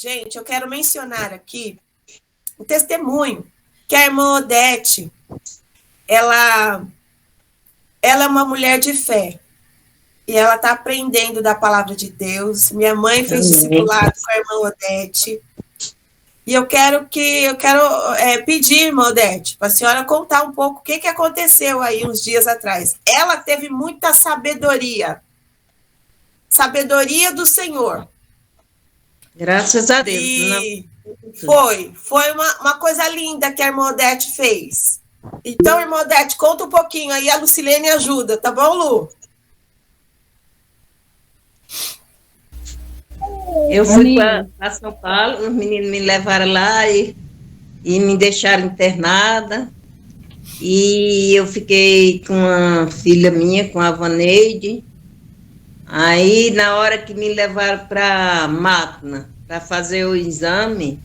Gente, eu quero mencionar aqui um testemunho que a irmã Odete, ela é uma mulher de fé e ela está aprendendo da palavra de Deus. Minha mãe fez discipulado com a irmã Odete. E eu quero pedir, irmã Odete, para a senhora contar um pouco o que aconteceu aí uns dias atrás. Ela teve muita sabedoria do Senhor. Graças a Deus. E foi uma coisa linda que a irmã Odete fez. Então, irmã Odete, conta um pouquinho aí, a Lucilene ajuda, tá bom, Lu? Eu fui para São Paulo, os meninos me levaram lá e me deixaram internada. E eu fiquei com uma filha minha, com a Vaneide. Aí, na hora que me levaram para a máquina, para fazer o exame,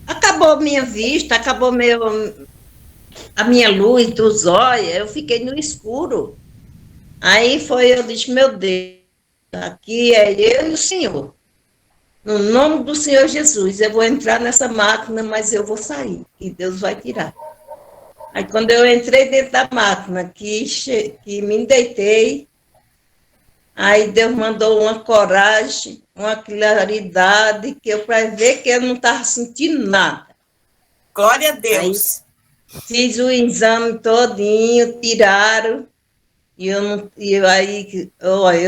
acabou minha vista, acabou a minha luz dos olhos, eu fiquei no escuro. Aí eu disse, meu Deus, aqui é eu e o Senhor. No nome do Senhor Jesus, eu vou entrar nessa máquina, mas eu vou sair, e Deus vai tirar. Aí, quando eu entrei dentro da máquina, que me deitei, aí Deus mandou uma coragem, uma claridade, que eu para ver que eu não estava sentindo nada. Glória a Deus. Aí, fiz o exame todinho, tiraram, eu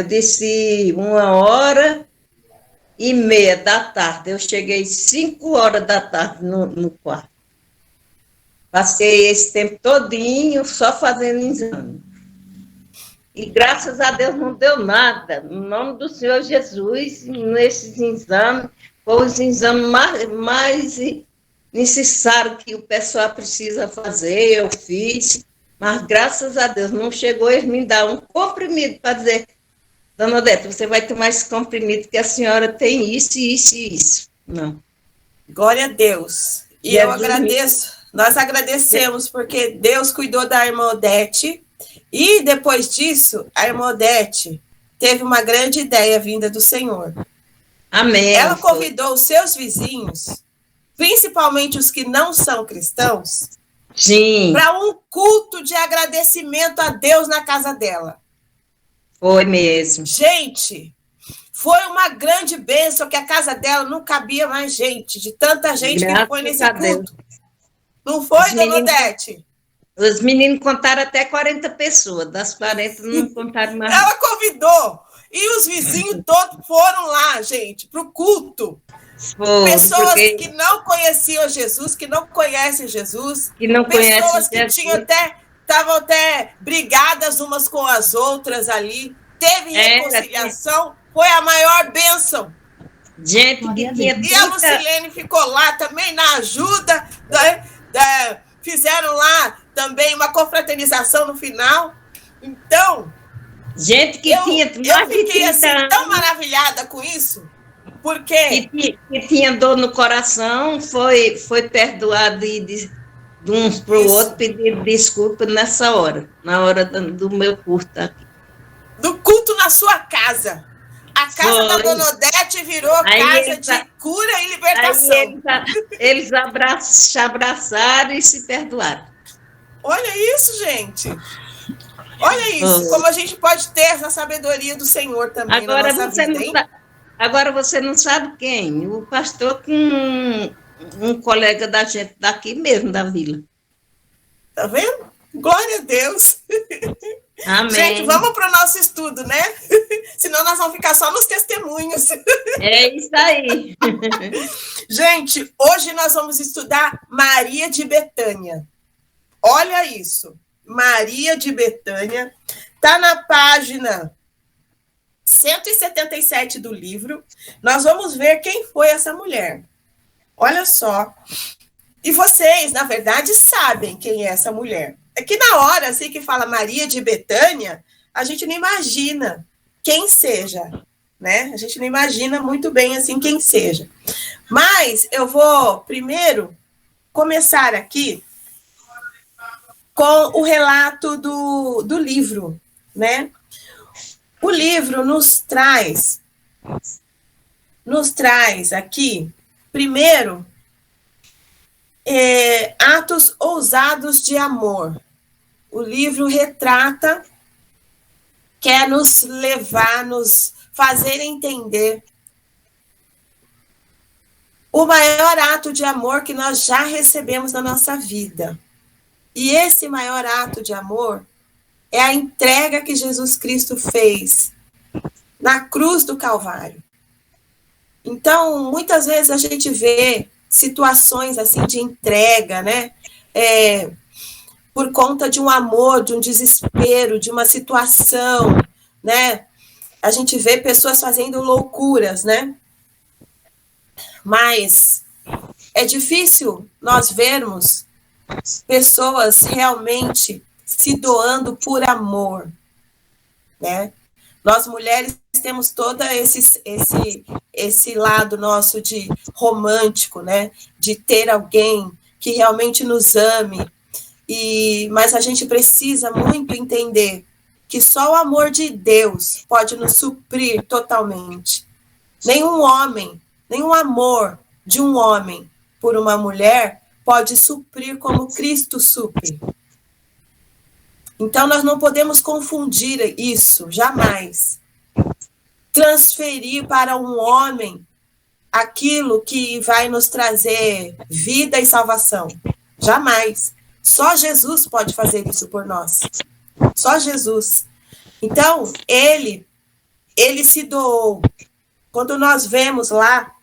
desci 1h30 da tarde, eu cheguei 5h da tarde no quarto. Passei esse tempo todinho só fazendo exame. E graças a Deus não deu nada. No nome do Senhor Jesus, nesses exames, foi os exames mais necessários que o pessoal precisa fazer, eu fiz. Mas graças a Deus não chegou eles me dar um comprimido para dizer, dona Odete, você vai tomar esse comprimido que a senhora tem isso, isso e isso. Não. Glória a Deus. E eu agradeço. Nós agradecemos porque Deus cuidou da irmã Odete e depois disso, a irmã Odete teve uma grande ideia vinda do Senhor. Amém. Ela convidou os seus vizinhos, principalmente os que não são cristãos, para um culto de agradecimento a Deus na casa dela. Foi mesmo. Gente, foi uma grande bênção que a casa dela não cabia mais gente, de tanta gente que foi nesse culto. Não foi, dona Odete? Os meninos contaram até 40 pessoas, das 40 não contaram mais. Ela convidou, e os vizinhos todos foram lá, gente, para o culto. Pessoas que não conheciam Jesus, que não conhecem Jesus, pessoas que estavam até brigadas umas com as outras ali, teve reconciliação, foi a maior bênção. Gente que tinha... E a Lucilene ficou lá também na ajuda, fizeram lá também uma confraternização no final. Então, gente que eu fiquei assim, tão maravilhada com isso, porque... Que tinha dor no coração, foi perdoado de uns para o outro, pedir desculpa nessa hora, na hora do meu culto aqui. Do culto na sua casa. A casa da dona Odete virou casa de cura e libertação. Eles se abraçaram e se perdoaram. Olha isso, gente. Olha isso, como a gente pode ter essa sabedoria do Senhor também agora na nossa vida, hein? Agora você não sabe quem? O pastor com um colega da gente daqui mesmo, da vila. Tá vendo? Glória a Deus. Amém. Gente, vamos para o nosso estudo, né? Senão nós vamos ficar só nos testemunhos. É isso aí. Gente, hoje nós vamos estudar Maria de Betânia. Olha isso. Maria de Betânia. Está na página 177 do livro. Nós vamos ver quem foi essa mulher. Olha só. E vocês, na verdade, sabem quem é essa mulher. É que na hora, assim, que fala Maria de Betânia, a gente não imagina quem seja, né? A gente não imagina muito bem, assim, quem seja. Mas eu vou, primeiro, começar aqui com o relato do livro, né? O livro nos traz aqui, primeiro, atos ousados de amor. O livro retrata, quer nos levar, nos fazer entender o maior ato de amor que nós já recebemos na nossa vida. E esse maior ato de amor é a entrega que Jesus Cristo fez na cruz do Calvário. Então, muitas vezes a gente vê situações assim de entrega, né? Por conta de um amor, de um desespero, de uma situação, né? A gente vê pessoas fazendo loucuras, né? Mas é difícil nós vermos pessoas realmente se doando por amor, né? Nós mulheres temos todo esse lado nosso de romântico, né? De ter alguém que realmente nos ame. Mas a gente precisa muito entender que só o amor de Deus pode nos suprir totalmente. Nenhum homem, nenhum amor de um homem por uma mulher pode suprir como Cristo supre. Então, nós não podemos confundir isso, jamais. Transferir para um homem aquilo que vai nos trazer vida e salvação. Jamais. Só Jesus pode fazer isso por nós. Só Jesus. Então, ele se doou. Quando nós vemos lá,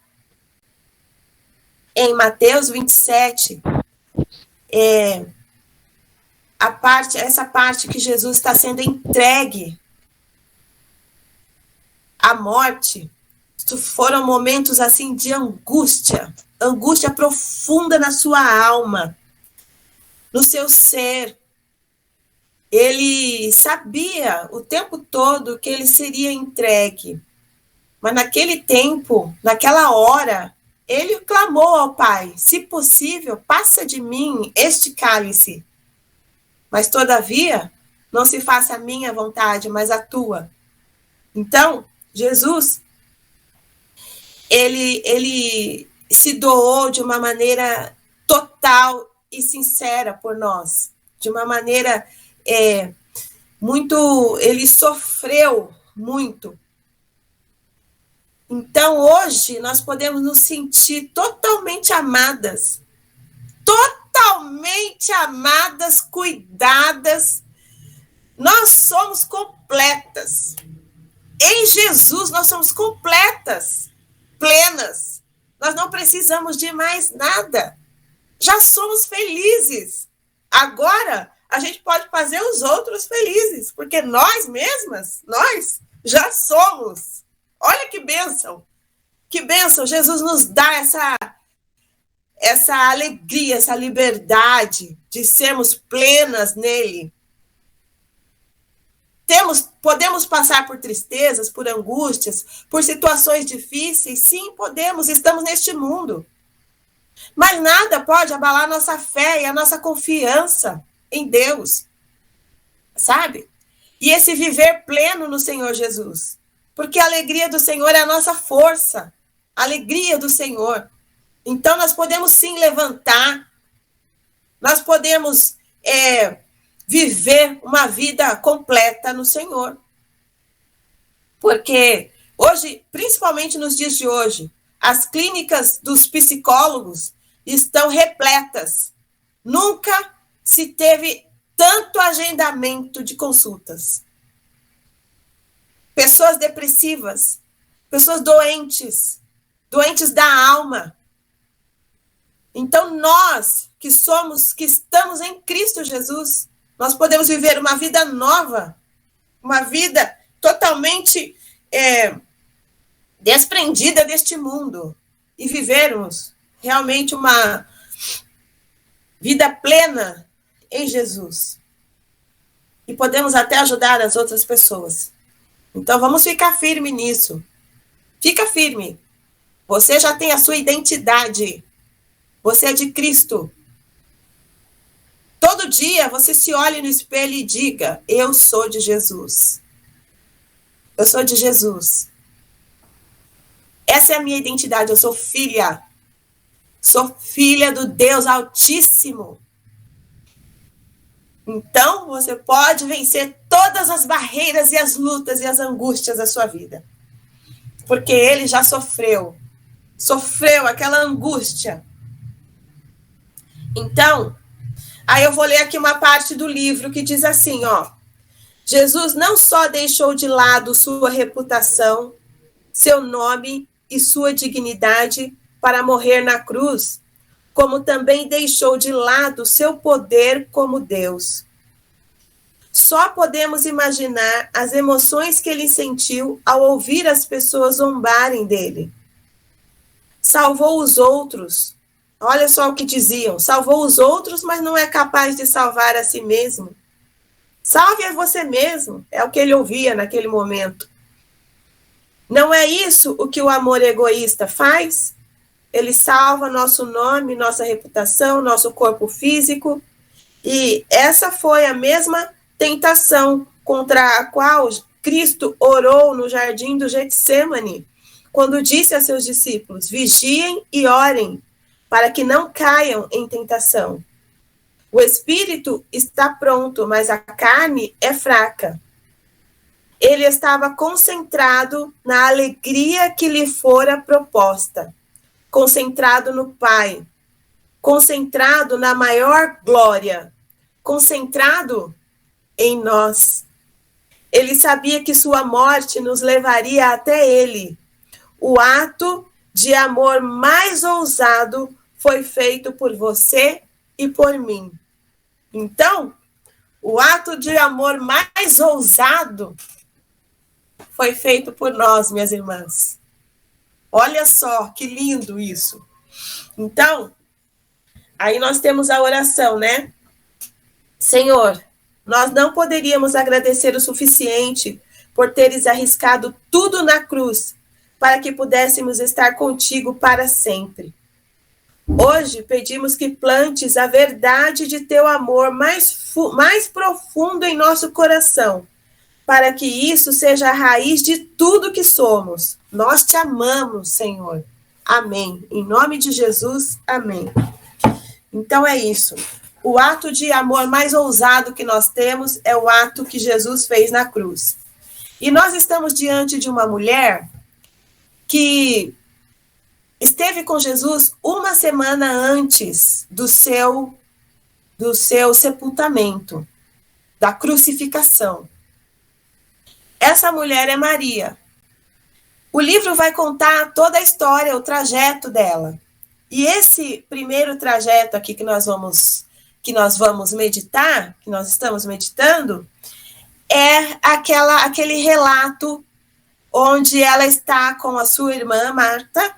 em Mateus 27, essa parte que Jesus está sendo entregue à morte, foram momentos assim de angústia profunda na sua alma, no seu ser. Ele sabia o tempo todo que ele seria entregue, mas naquele tempo, naquela hora, ele clamou ao Pai: se possível, passa de mim este cálice. Mas, todavia, não se faça a minha vontade, mas a tua. Então, Jesus, ele se doou de uma maneira total e sincera por nós. De uma maneira ele sofreu muito. Então, hoje, nós podemos nos sentir totalmente amadas, cuidadas. Nós somos completas. Em Jesus, nós somos completas, plenas. Nós não precisamos de mais nada. Já somos felizes. Agora, a gente pode fazer os outros felizes, porque nós mesmas, nós já somos. Olha que bênção. Que bênção. Jesus nos dá essa alegria, essa liberdade de sermos plenas nele. Podemos passar por tristezas, por angústias, por situações difíceis. Sim, podemos, estamos neste mundo. Mas nada pode abalar a nossa fé e a nossa confiança em Deus. Sabe? E esse viver pleno no Senhor Jesus. Porque a alegria do Senhor é a nossa força. A alegria do Senhor. Então, nós podemos sim levantar. Nós podemos viver uma vida completa no Senhor. Porque hoje, principalmente nos dias de hoje, as clínicas dos psicólogos estão repletas. Nunca se teve tanto agendamento de consultas. Pessoas depressivas, pessoas doentes da alma. Então, nós que estamos em Cristo Jesus, nós podemos viver uma vida nova, uma vida totalmente desprendida deste mundo e vivermos realmente uma vida plena em Jesus. E podemos até ajudar as outras pessoas. Então, vamos ficar firme nisso. Fica firme. Você já tem a sua identidade. Você é de Cristo. Todo dia você se olhe no espelho e diga: eu sou de Jesus. Eu sou de Jesus. Essa é a minha identidade, eu sou filha. Sou filha do Deus Altíssimo. Então, você pode vencer todas as barreiras e as lutas e as angústias da sua vida. Porque ele já sofreu. Sofreu aquela angústia. Então, aí eu vou ler aqui uma parte do livro que diz assim, ó. Jesus não só deixou de lado sua reputação, seu nome e sua dignidade para morrer na cruz, como também deixou de lado seu poder como Deus. Só podemos imaginar as emoções que ele sentiu ao ouvir as pessoas zombarem dele. Salvou os outros. Olha só o que diziam. Salvou os outros, mas não é capaz de salvar a si mesmo. Salve a você mesmo. É o que ele ouvia naquele momento. Não é isso o que o amor egoísta faz? Ele salva nosso nome, nossa reputação, nosso corpo físico. E essa foi a mesma tentação contra a qual Cristo orou no jardim do Getsemane, quando disse a seus discípulos, vigiem e orem, para que não caiam em tentação. O espírito está pronto, mas a carne é fraca. Ele estava concentrado na alegria que lhe fora proposta, concentrado no Pai, concentrado na maior glória, concentrado em nós. Ele sabia que sua morte nos levaria até ele. O ato de amor mais ousado foi feito por você e por mim. Então, o ato de amor mais ousado foi feito por nós, minhas irmãs. Olha só, que lindo isso. Então, aí nós temos a oração, né? Senhor, nós não poderíamos agradecer o suficiente por teres arriscado tudo na cruz para que pudéssemos estar contigo para sempre. Hoje pedimos que plantes a verdade de teu amor mais profundo em nosso coração, para que isso seja a raiz de tudo que somos. Nós te amamos, Senhor. Amém. Em nome de Jesus, amém. Então é isso. O ato de amor mais ousado que nós temos é o ato que Jesus fez na cruz. E nós estamos diante de uma mulher que esteve com Jesus uma semana antes do seu sepultamento, da crucificação. Essa mulher é Maria. O livro vai contar toda a história, o trajeto dela. E esse primeiro trajeto aqui que nós vamos meditar, que nós estamos meditando, é aquele relato onde ela está com a sua irmã Marta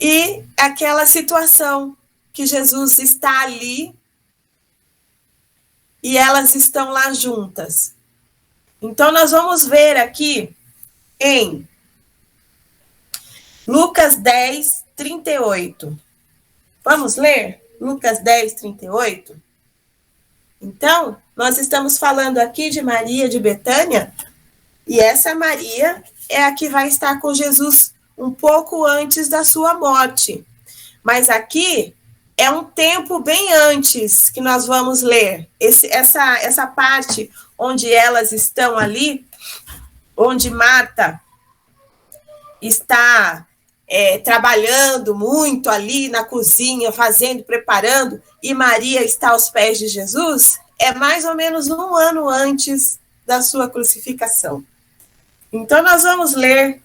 e aquela situação que Jesus está ali e elas estão lá juntas. Então, nós vamos ver aqui em Lucas 10, 38. Vamos ler? Lucas 10, 38. Então, nós estamos falando aqui de Maria de Betânia, e essa Maria é a que vai estar com Jesus um pouco antes da sua morte. Mas aqui é um tempo bem antes que nós vamos ler. Essa parte onde elas estão ali, onde Marta está trabalhando muito ali na cozinha, fazendo, preparando, e Maria está aos pés de Jesus, é mais ou menos um ano antes da sua crucificação. Então, nós vamos ler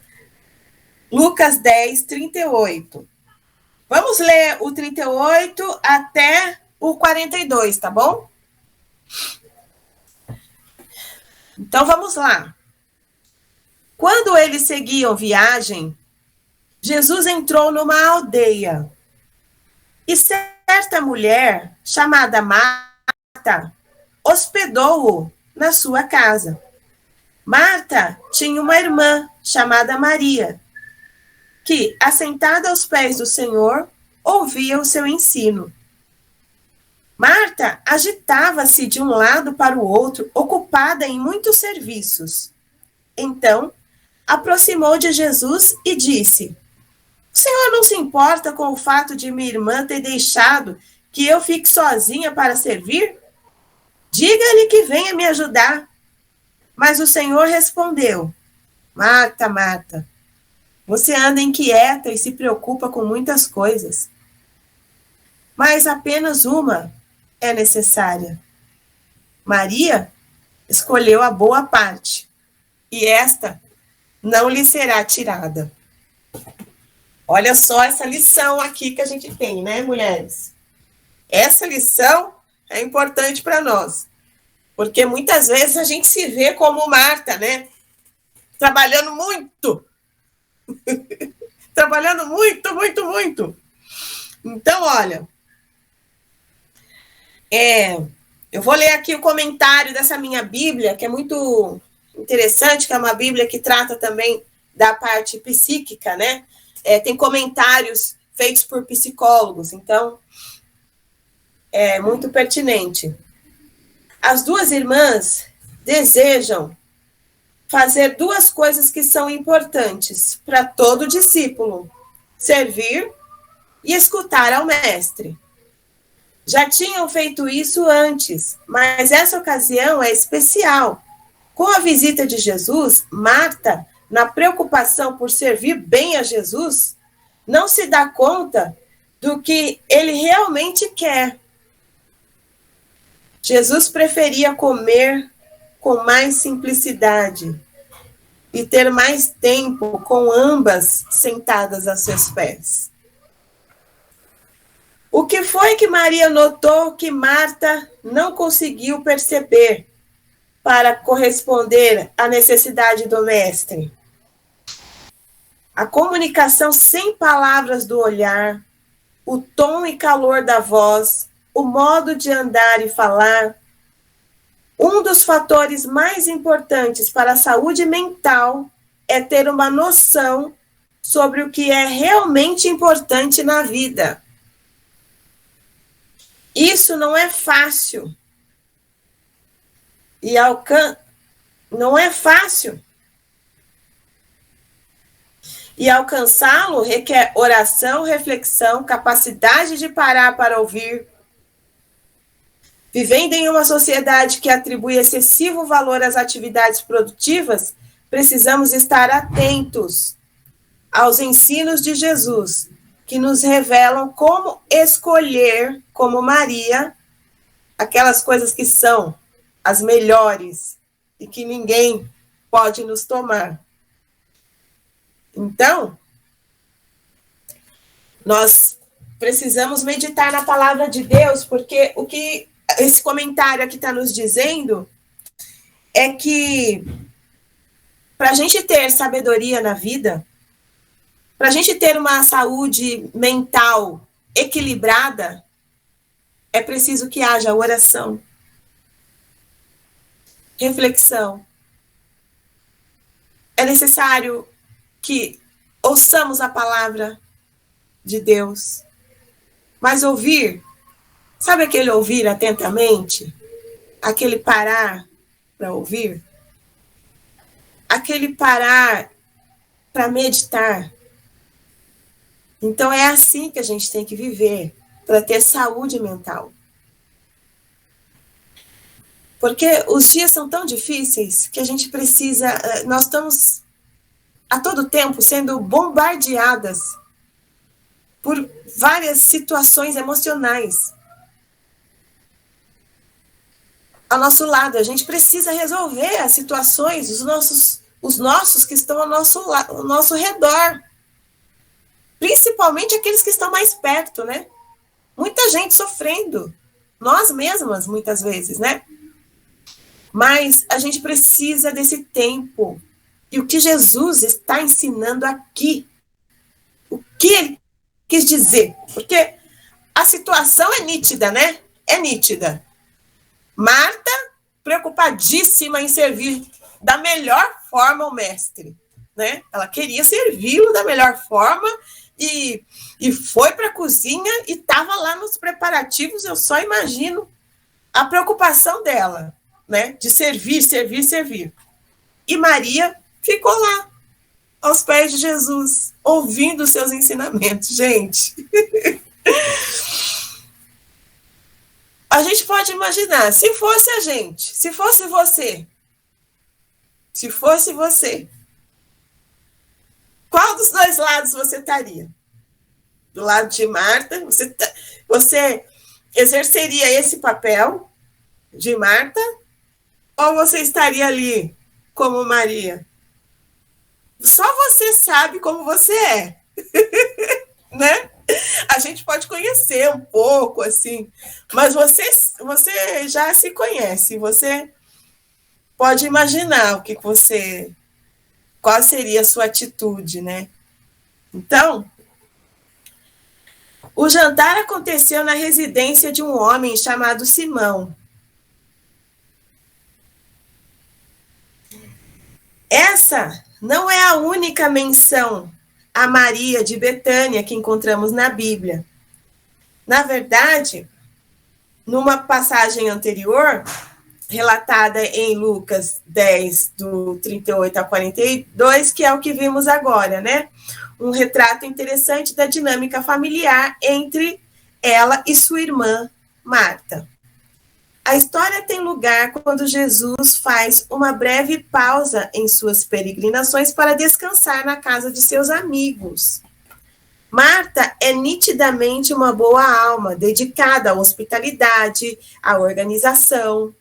Lucas 10, 38. Vamos ler o 38 até o 42, tá bom? Então, vamos lá. Quando eles seguiam viagem, Jesus entrou numa aldeia. E certa mulher, chamada Marta, hospedou-o na sua casa. Marta tinha uma irmã chamada Maria, que, assentada aos pés do Senhor, ouvia o seu ensino. Marta agitava-se de um lado para o outro, ocupada em muitos serviços. Então, aproximou de Jesus e disse: o senhor não se importa com o fato de minha irmã ter deixado que eu fique sozinha para servir? Diga-lhe que venha me ajudar. Mas o Senhor respondeu: Marta, Marta, você anda inquieta e se preocupa com muitas coisas, mas apenas uma é necessária. Maria escolheu a boa parte, e esta não lhe será tirada. Olha só essa lição aqui que a gente tem, né, mulheres? Essa lição é importante para nós, porque muitas vezes a gente se vê como Marta, né? Trabalhando muito. Trabalhando muito, muito, muito. Então, olha, eu vou ler aqui o comentário dessa minha Bíblia, que é muito interessante, que é uma Bíblia que trata também da parte psíquica, né? Tem comentários feitos por psicólogos, então é muito pertinente. As duas irmãs desejam fazer duas coisas que são importantes para todo discípulo: servir e escutar ao mestre. Já tinham feito isso antes, mas essa ocasião é especial. Com a visita de Jesus, Marta, na preocupação por servir bem a Jesus, não se dá conta do que ele realmente quer. Jesus preferia comer com mais simplicidade e ter mais tempo com ambas sentadas a seus pés. O que foi que Maria notou que Marta não conseguiu perceber para corresponder à necessidade do mestre? A comunicação sem palavras do olhar, o tom e calor da voz, o modo de andar e falar. Um dos fatores mais importantes para a saúde mental é ter uma noção sobre o que é realmente importante na vida. Isso não é fácil. Não é fácil. E alcançá-lo requer oração, reflexão, capacidade de parar para ouvir. Vivendo em uma sociedade que atribui excessivo valor às atividades produtivas, precisamos estar atentos aos ensinos de Jesus, que nos revelam como escolher, como Maria, aquelas coisas que são as melhores e que ninguém pode nos tomar. Então, nós precisamos meditar na palavra de Deus, porque o que esse comentário aqui está nos dizendo é que para a gente ter sabedoria na vida, para a gente ter uma saúde mental equilibrada, é preciso que haja oração, reflexão. É necessário que ouçamos a palavra de Deus. Mas ouvir, sabe aquele ouvir atentamente? Aquele parar para ouvir? Aquele parar para meditar? Então é assim que a gente tem que viver para ter saúde mental. Porque os dias são tão difíceis que a gente precisa, nós estamos a todo tempo sendo bombardeadas por várias situações emocionais. Ao nosso lado, a gente precisa resolver as situações, os nossos que estão ao nosso redor. Principalmente aqueles que estão mais perto, né? Muita gente sofrendo. Nós mesmas, muitas vezes, né? Mas a gente precisa desse tempo. E o que Jesus está ensinando aqui? O que ele quis dizer? Porque a situação é nítida, né? É nítida. Marta, preocupadíssima em servir da melhor forma ao mestre, né? Ela queria servi-lo da melhor forma e foi para a cozinha e estava lá nos preparativos. Eu só imagino a preocupação dela, né? De servir, servir, servir. E Maria ficou lá, aos pés de Jesus, ouvindo os seus ensinamentos. Gente, a gente pode imaginar, se fosse a gente, se fosse você, qual dos dois lados você estaria? Do lado de Marta, você exerceria esse papel de Marta, ou você estaria ali como Maria? Só você sabe como você é, né? A gente pode conhecer um pouco, assim, mas você já se conhece, você pode imaginar o que você, qual seria a sua atitude, né? Então, o jantar aconteceu na residência de um homem chamado Simão. Essa não é a única menção a Maria de Betânia que encontramos na Bíblia. Na verdade, numa passagem anterior, relatada em Lucas 10, do 38 a 42, que é o que vimos agora, né? Um retrato interessante da dinâmica familiar entre ela e sua irmã Marta. A história tem lugar quando Jesus faz uma breve pausa em suas peregrinações para descansar na casa de seus amigos. Marta é nitidamente uma boa alma, dedicada à hospitalidade, à organização.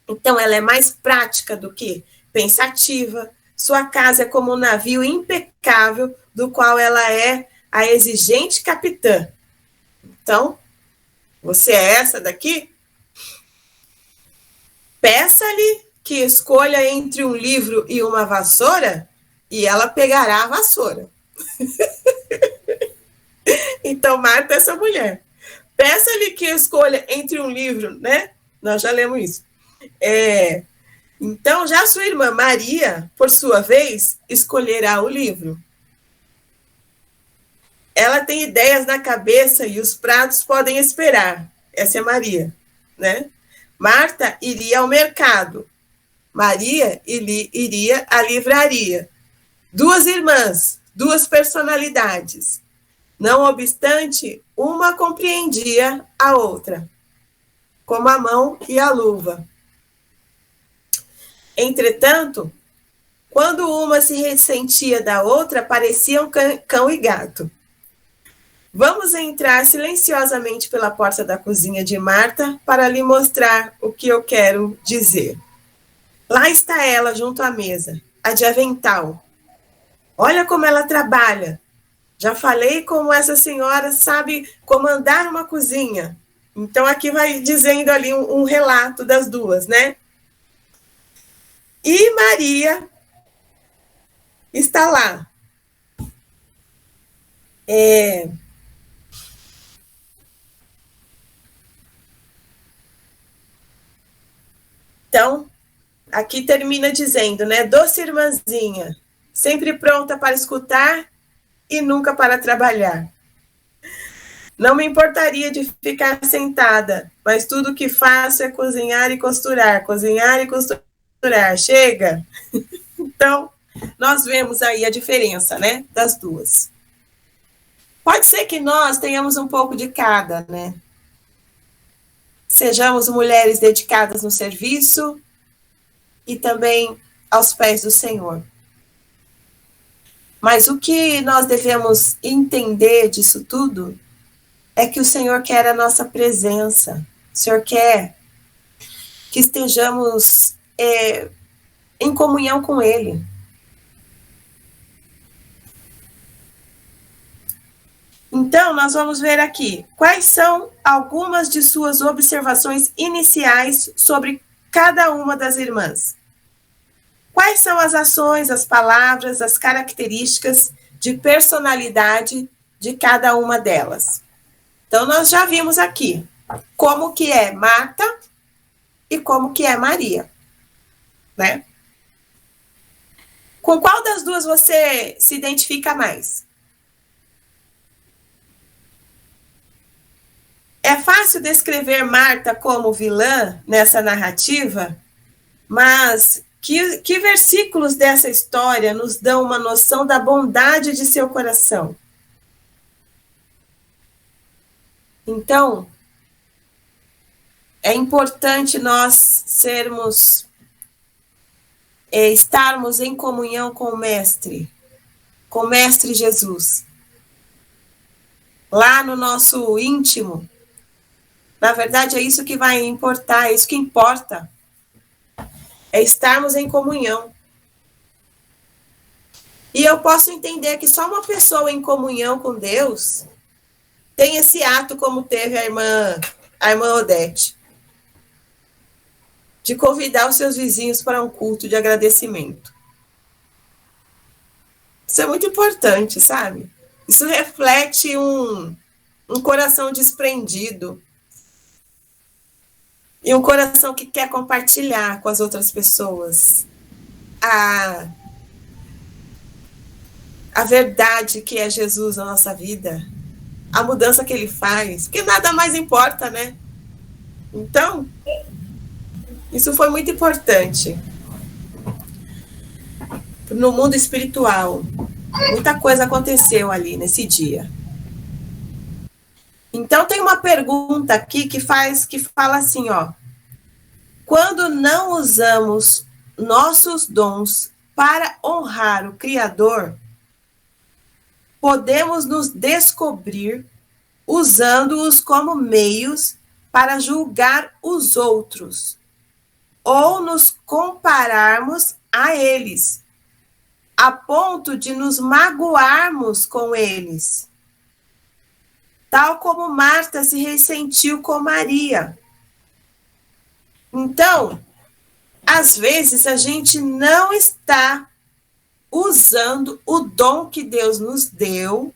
Então, ela é mais prática do que pensativa. Sua casa é como um navio impecável, do qual ela é a exigente capitã. Então, você é essa daqui? Peça-lhe que escolha entre um livro e uma vassoura, e ela pegará a vassoura. Então, Marta é essa mulher. Peça-lhe que escolha entre um livro, né? Nós já lemos isso. Então, já sua irmã Maria, por sua vez, escolherá o livro. Ela tem ideias na cabeça e os pratos podem esperar. Essa é Maria, né? Marta iria ao mercado. Maria iria à livraria. Duas irmãs, duas personalidades. Não obstante, uma compreendia a outra, como a mão e a luva. Entretanto, quando uma se ressentia da outra, pareciam cão e gato. Vamos entrar silenciosamente pela porta da cozinha de Marta para lhe mostrar o que eu quero dizer. Lá está ela junto à mesa, a de avental. Olha como ela trabalha. Já falei como essa senhora sabe comandar uma cozinha. Então, aqui vai dizendo ali um relato das duas, né? E Maria está lá. Então, aqui termina dizendo, né? Doce irmãzinha, sempre pronta para escutar e nunca para trabalhar. Não me importaria de ficar sentada, mas tudo que faço é cozinhar e costurar, cozinhar e costurar. Chega! Então, nós vemos aí a diferença, né, das duas. Pode ser que nós tenhamos um pouco de cada, né? Sejamos mulheres dedicadas no serviço e também aos pés do Senhor. Mas o que nós devemos entender disso tudo é que o Senhor quer a nossa presença. O Senhor quer que estejamos em comunhão com Ele. Então, nós vamos ver aqui quais são algumas de suas observações iniciais sobre cada uma das irmãs. Quais são as ações, as palavras, as características de personalidade de cada uma delas? Então, nós já vimos aqui como que é Marta e como que é Maria, né? Com qual das duas você se identifica mais? É fácil descrever Marta como vilã nessa narrativa, mas que versículos dessa história nos dão uma noção da bondade de seu coração? Então, é importante nós estarmos em comunhão com o Mestre Jesus. Lá no nosso íntimo. Na verdade, é isso que vai importar, é isso que importa. É estarmos em comunhão. E eu posso entender que só uma pessoa em comunhão com Deus tem esse ato como teve a irmã Odete, de convidar os seus vizinhos para um culto de agradecimento. Isso é muito importante, sabe? Isso reflete um coração desprendido e um coração que quer compartilhar com as outras pessoas a verdade que é Jesus na nossa vida, a mudança que ele faz, porque nada mais importa, né? Então, isso foi muito importante. No mundo espiritual, muita coisa aconteceu ali nesse dia. Então, tem uma pergunta aqui que fala assim, ó. Quando não usamos nossos dons para honrar o Criador, podemos nos descobrir usando-os como meios para julgar os outros, ou nos compararmos a eles, a ponto de nos magoarmos com eles, tal como Marta se ressentiu com Maria. Então, às vezes a gente não está usando o dom que Deus nos deu,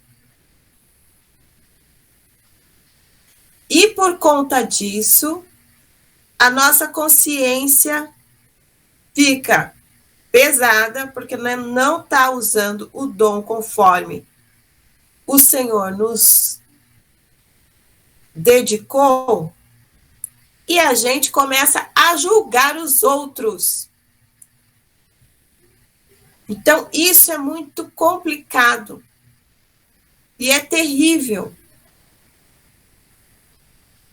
e por conta disso, a nossa consciência fica pesada, porque não está usando o dom conforme o Senhor nos dedicou, e a gente começa a julgar os outros. Então, isso é muito complicado e é terrível.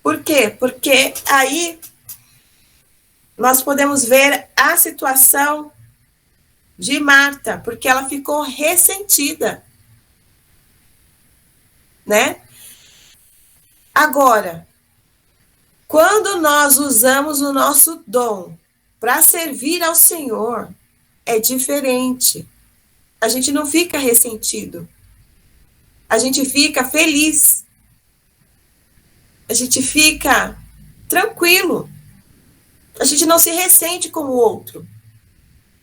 Por quê? Porque aí nós podemos ver a situação de Marta, porque ela ficou ressentida, né? Agora, quando nós usamos o nosso dom para servir ao Senhor, é diferente. A gente não fica ressentido. A gente fica feliz. A gente fica tranquilo. A gente não se ressente com o outro.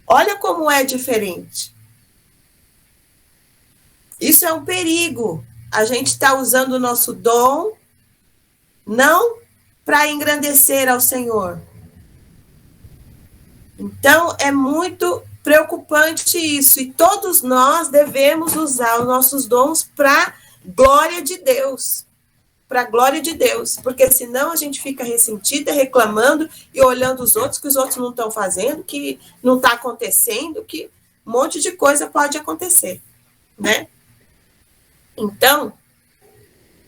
Olha como é diferente. Isso é um perigo. A gente está usando o nosso dom não para engrandecer ao Senhor. Então, é muito preocupante isso. E todos nós devemos usar os nossos dons para a glória de Deus. Para a glória de Deus. Porque senão a gente fica ressentida, reclamando e olhando os outros, que os outros não estão fazendo, que não está acontecendo, que um monte de coisa pode acontecer, né? Então,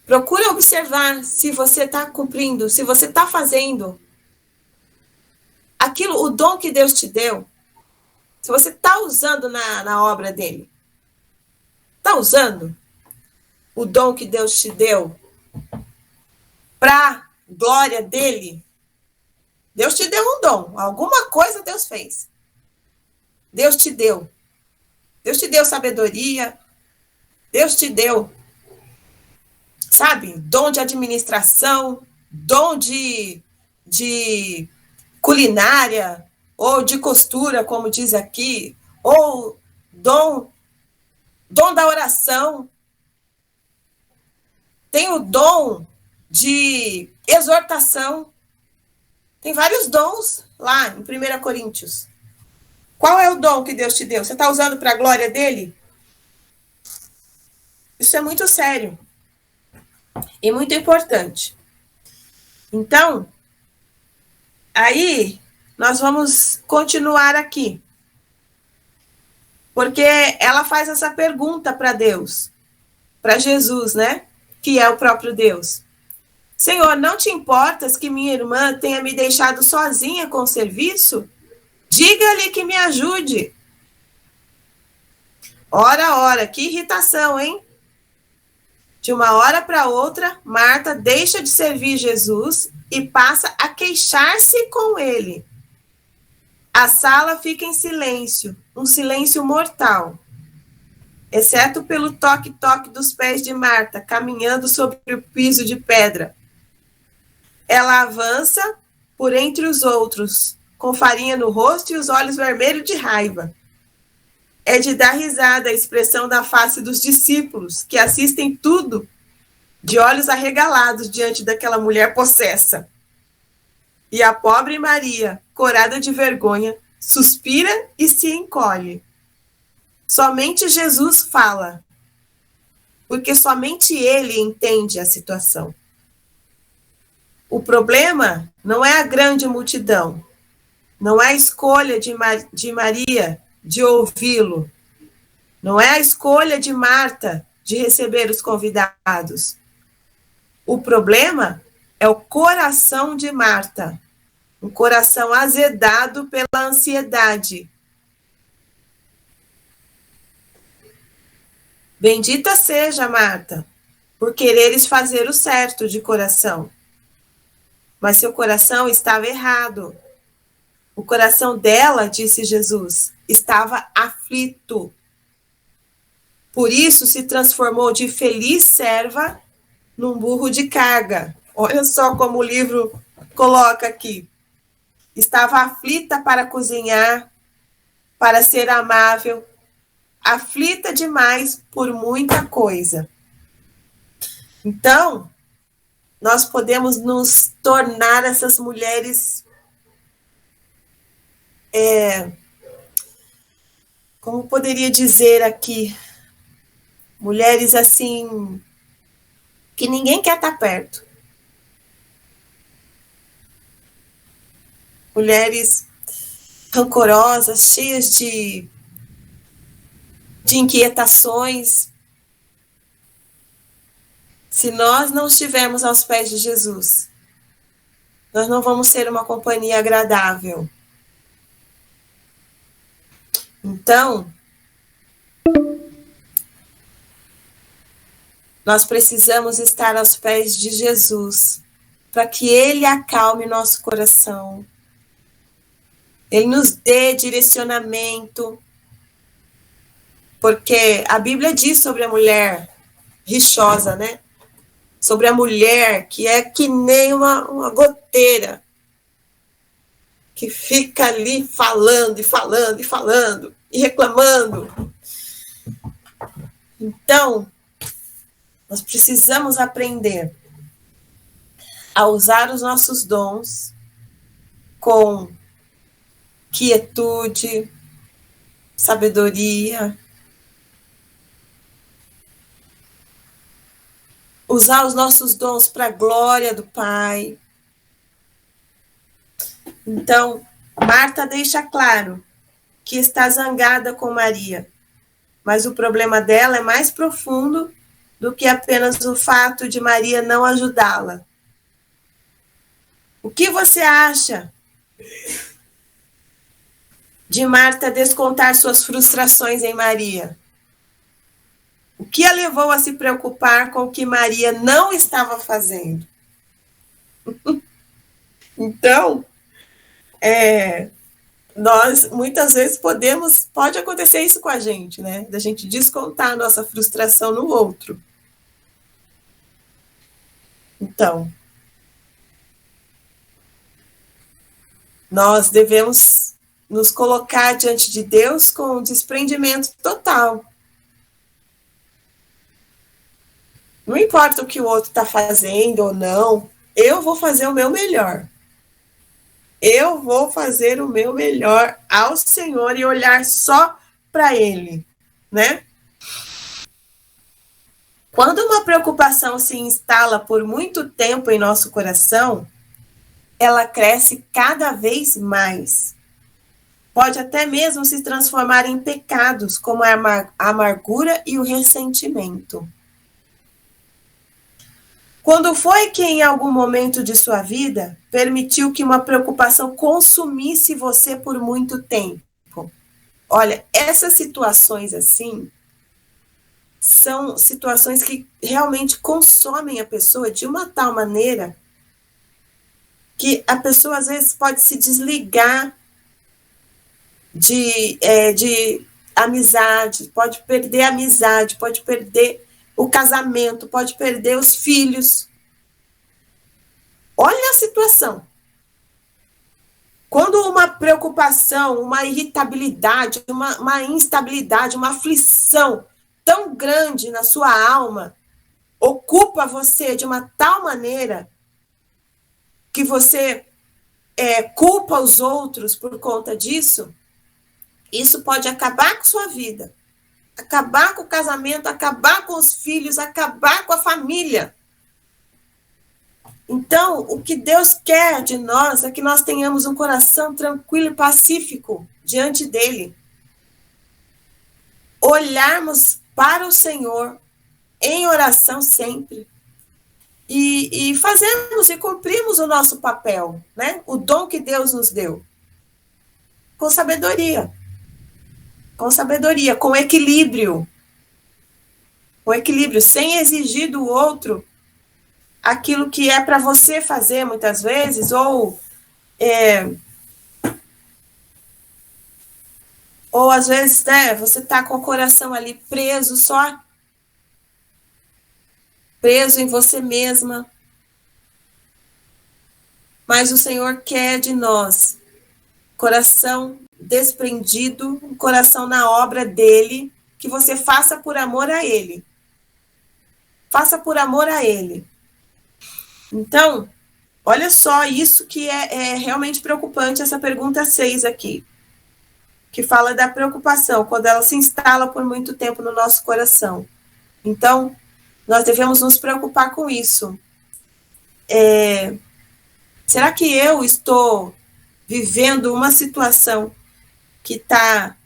procura observar se você está cumprindo, se você está fazendo aquilo, o dom que Deus te deu, se você está usando na obra dele. Está usando o dom que Deus te deu para glória dele? Deus te deu um dom, alguma coisa Deus fez. Deus te deu. Deus te deu sabedoria. Deus te deu, sabe, dom de administração, dom de culinária, ou de costura, como diz aqui, ou dom da oração. Tem o dom de exortação. Tem vários dons lá em 1 Coríntios. Qual é o dom que Deus te deu? Você está usando para a glória dele? Isso é muito sério e muito importante. Então, aí nós vamos continuar aqui. Porque ela faz essa pergunta para Deus, para Jesus, né? Que é o próprio Deus. Senhor, não te importas que minha irmã tenha me deixado sozinha com o serviço? Diga-lhe que me ajude. Ora, ora, que irritação, hein? De uma hora para outra, Marta deixa de servir Jesus e passa a queixar-se com ele. A sala fica em silêncio, um silêncio mortal, exceto pelo toque-toque dos pés de Marta, caminhando sobre o piso de pedra. Ela avança por entre os outros, com farinha no rosto e os olhos vermelhos de raiva. É de dar risada a expressão da face dos discípulos, que assistem tudo de olhos arregalados diante daquela mulher possessa. E a pobre Maria, corada de vergonha, suspira e se encolhe. Somente Jesus fala, porque somente ele entende a situação. O problema não é a grande multidão, não é a escolha de Maria de ouvi-lo, não é a escolha de Marta de receber os convidados. O problema é o coração de Marta, um coração azedado pela ansiedade. Bendita seja Marta, por quereres fazer o certo de coração. Mas seu coração estava errado. O coração dela, disse Jesus, estava aflito. Por isso se transformou de feliz serva num burro de carga. Olha só como o livro coloca aqui. Estava aflita para cozinhar, para ser amável, aflita demais por muita coisa. Então, nós podemos nos tornar essas mulheres, como poderia dizer aqui, mulheres assim, que ninguém quer estar perto. Mulheres rancorosas, cheias de inquietações. Se nós não estivermos aos pés de Jesus, nós não vamos ser uma companhia agradável. Então, nós precisamos estar aos pés de Jesus, para que Ele acalme nosso coração. Ele nos dê direcionamento, porque a Bíblia diz sobre a mulher rixosa, né? Sobre a mulher que é que nem uma goteira, que fica ali falando, e falando, e falando, e reclamando. Então, nós precisamos aprender a usar os nossos dons com quietude, sabedoria, usar os nossos dons para a glória do Pai. Então, Marta deixa claro que está zangada com Maria, mas o problema dela é mais profundo do que apenas o fato de Maria não ajudá-la. O que você acha de Marta descontar suas frustrações em Maria? O que a levou a se preocupar com o que Maria não estava fazendo? Então, nós muitas vezes pode acontecer isso com a gente, né? Da gente descontar a nossa frustração no outro. Então, nós devemos nos colocar diante de Deus com um desprendimento total. Não importa o que o outro está fazendo ou não, eu vou fazer o meu melhor. Eu vou fazer o meu melhor ao Senhor e olhar só para Ele, né? Quando uma preocupação se instala por muito tempo em nosso coração, ela cresce cada vez mais. Pode até mesmo se transformar em pecados, como a amargura e o ressentimento. Quando foi que, em algum momento de sua vida, permitiu que uma preocupação consumisse você por muito tempo? Olha, essas situações assim são situações que realmente consomem a pessoa de uma tal maneira que a pessoa às vezes pode se desligar de amizade, pode perder o casamento, pode perder os filhos. Olha a situação. Quando uma preocupação, uma irritabilidade, uma instabilidade, uma aflição tão grande na sua alma ocupa você de uma tal maneira que você culpa os outros por conta disso, isso pode acabar com sua vida, acabar com o casamento, acabar com os filhos, acabar com a família. Então, o que Deus quer de nós é que nós tenhamos um coração tranquilo e pacífico diante dele. Olharmos para o Senhor em oração sempre. E fazermos e cumprirmos o nosso papel, né? O dom que Deus nos deu. Com sabedoria. Com sabedoria, com equilíbrio. Com equilíbrio, sem exigir do outro aquilo que é para você fazer muitas vezes, ou às vezes, né, você está com o coração ali preso em você mesma. Mas o Senhor quer de nós coração desprendido, um coração na obra dele, que você faça por amor a ele. Faça por amor a ele. Então, olha só, isso que é realmente preocupante, essa pergunta 6 aqui, que fala da preocupação, quando ela se instala por muito tempo no nosso coração. Então, nós devemos nos preocupar com isso. Será que eu estou vivendo uma situação que está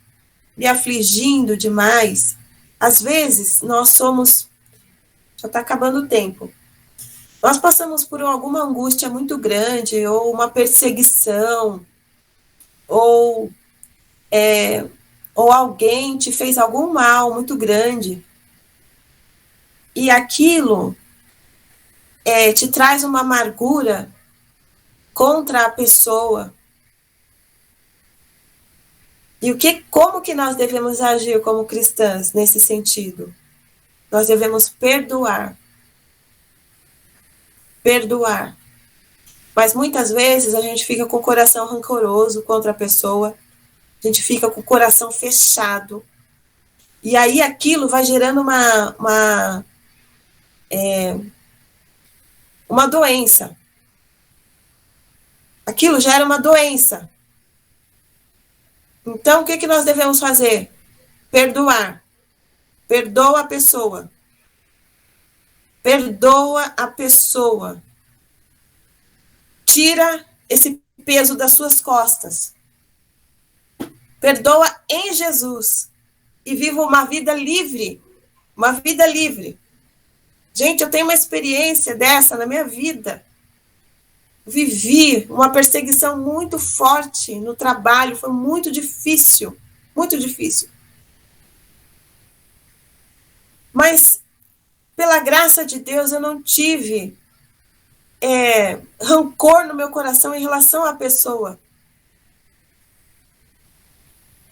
me afligindo demais? Às vezes, nós somos... Já está acabando o tempo. Nós passamos por alguma angústia muito grande, ou uma perseguição, ou alguém te fez algum mal muito grande. E aquilo te traz uma amargura contra a pessoa. E como que nós devemos agir como cristãs nesse sentido? Nós devemos perdoar. Perdoar. Mas muitas vezes a gente fica com o coração rancoroso contra a pessoa, a gente fica com o coração fechado, e aí aquilo vai gerando uma doença. Aquilo gera uma doença. Então, o que nós devemos fazer? Perdoar. Perdoa a pessoa. Perdoa a pessoa. Tira esse peso das suas costas. Perdoa em Jesus. E viva uma vida livre. Uma vida livre. Gente, eu tenho uma experiência dessa na minha vida. Vivi uma perseguição muito forte no trabalho. Foi muito difícil. Muito difícil. Mas, pela graça de Deus, eu não tive rancor no meu coração em relação à pessoa.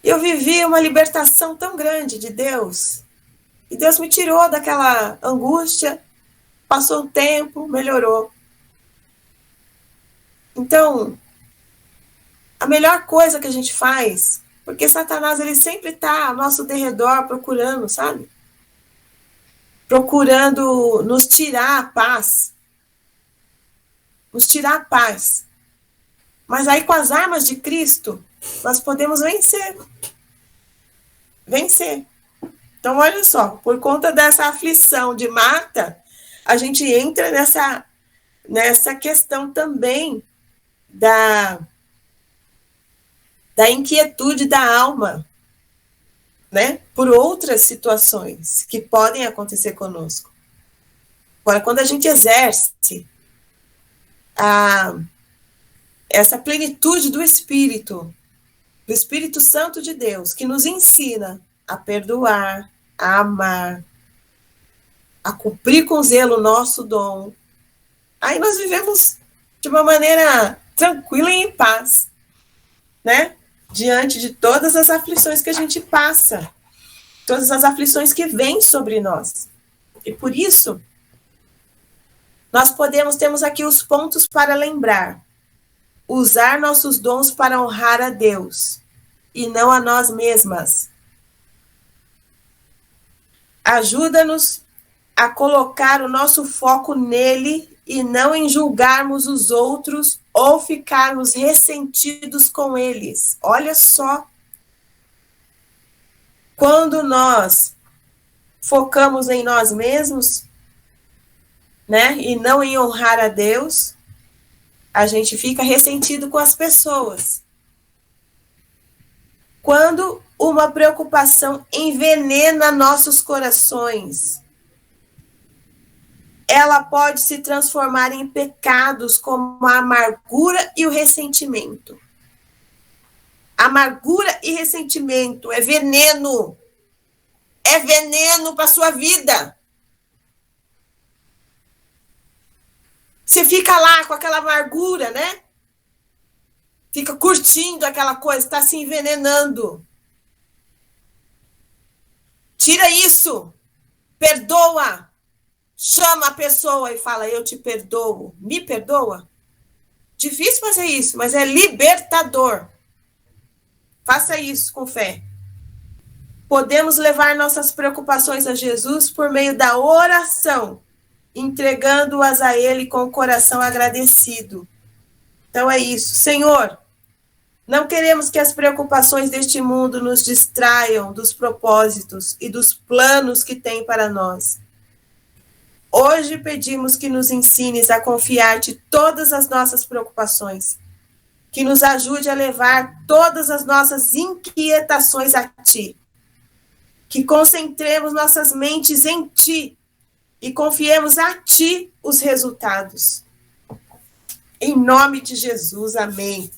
Eu vivi uma libertação tão grande de Deus. E Deus me tirou daquela angústia. Passou um tempo, melhorou. Então, a melhor coisa que a gente faz, porque Satanás ele sempre está ao nosso derredor procurando, sabe? Procurando nos tirar a paz. Nos tirar a paz. Mas aí com as armas de Cristo, nós podemos vencer. Vencer. Então, olha só, por conta dessa aflição de Marta, a gente entra nessa questão também da inquietude da alma, né? Por outras situações que podem acontecer conosco. Agora, quando a gente exerce essa plenitude do Espírito Santo de Deus, que nos ensina a perdoar, a amar, a cumprir com zelo o nosso dom, aí nós vivemos de uma maneira tranquila e em paz, né? Diante de todas as aflições que a gente passa, todas as aflições que vêm sobre nós. E por isso, nós temos aqui os pontos para lembrar. Usar nossos dons para honrar a Deus e não a nós mesmas. Ajuda-nos a colocar o nosso foco nele e não em julgarmos os outros ou ficarmos ressentidos com eles. Olha só. Quando nós focamos em nós mesmos, né, e não em honrar a Deus, a gente fica ressentido com as pessoas. Quando uma preocupação envenena nossos corações, ela pode se transformar em pecados como a amargura e o ressentimento. Amargura e ressentimento é veneno. É veneno para a sua vida. Você fica lá com aquela amargura, né? Fica curtindo aquela coisa, está se envenenando. Tira isso. Perdoa. Chama a pessoa e fala, eu te perdoo. Me perdoa? Difícil fazer isso, mas é libertador. Faça isso com fé. Podemos levar nossas preocupações a Jesus por meio da oração, entregando-as a Ele com o coração agradecido. Então é isso. Senhor, não queremos que as preocupações deste mundo nos distraiam dos propósitos e dos planos que tem para nós. Hoje pedimos que nos ensines a confiar-te todas as nossas preocupações, que nos ajude a levar todas as nossas inquietações a Ti, que concentremos nossas mentes em Ti e confiemos a Ti os resultados. Em nome de Jesus, amém.